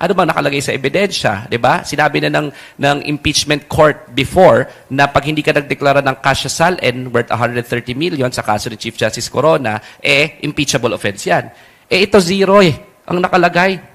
Ano bang nakalagay sa ebidensya, 'di ba? Sinabi na ng impeachment court before na pag hindi ka nagdeklara ng cash salin worth 130 million sa kaso ni Chief Justice Corona, impeachable offense 'yan. Ito zero ang nakalagay.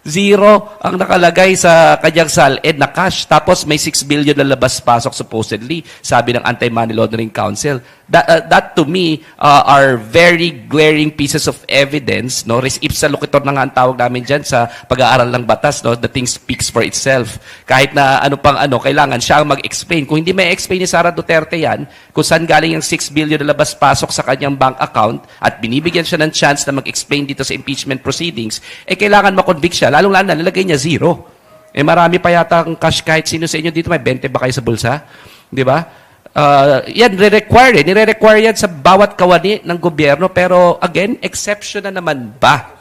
Zero ang nakalagay sa kanyang SALED na cash. Tapos may 6 billion na labas-pasok supposedly, sabi ng Anti-Money Laundering Council. That to me are very glaring pieces of evidence. No? Res ipsa loquitur na nga ang tawag namin dyan sa pag-aaral ng batas. No? The thing speaks for itself. Kahit na kailangan siya ang mag-explain. Kung hindi may explain ni Sara Duterte yan, kung saan galing yung 6 billion na labas-pasok sa kanyang bank account at binibigyan siya ng chance na mag-explain dito sa impeachment proceedings, kailangan ma-convict siya. Lalong-lalo na, nalagay niya zero. Marami pa yata ang cash kahit sino sa inyo dito. May 20 ba kayo sa bulsa? Di ba? Yan, nire-require yan sa bawat kawani ng gobyerno. Pero, again, exception na naman ba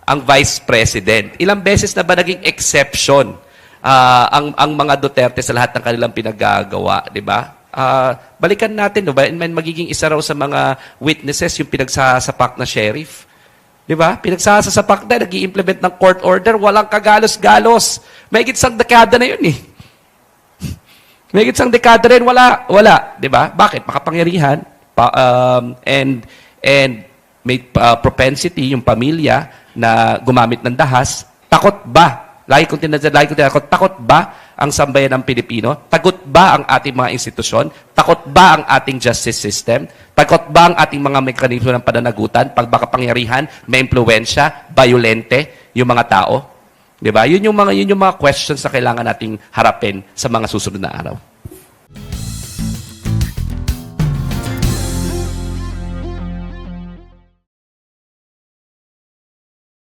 ang Vice President? Ilang beses na ba naging exception ang mga Duterte sa lahat ng kanilang pinagagawa? Di ba? Balikan natin, no ba? Magiging isa raw sa mga witnesses yung pinagsasapak na sheriff. Di ba? Pinagsasapak na, nag-i-implement ng court order, walang kagalos-galos. May isang dekada na yun May isang dekada rin, wala. Di ba? Bakit? Makapangyarihan, and may propensity yung pamilya na gumamit ng dahas. Takot ba? Lagi kong tinatawag, takot ba ang sambayan ng Pilipino? Takot ba ang ating mga institusyon? Takot ba ang ating justice system? Takot ba ang ating mga mekanismo ng pananagutan? Pag baka pangyarihan, may impluwensya, violente yung mga tao? Di ba? Yun yung mga questions na kailangan nating harapin sa mga susunod na araw.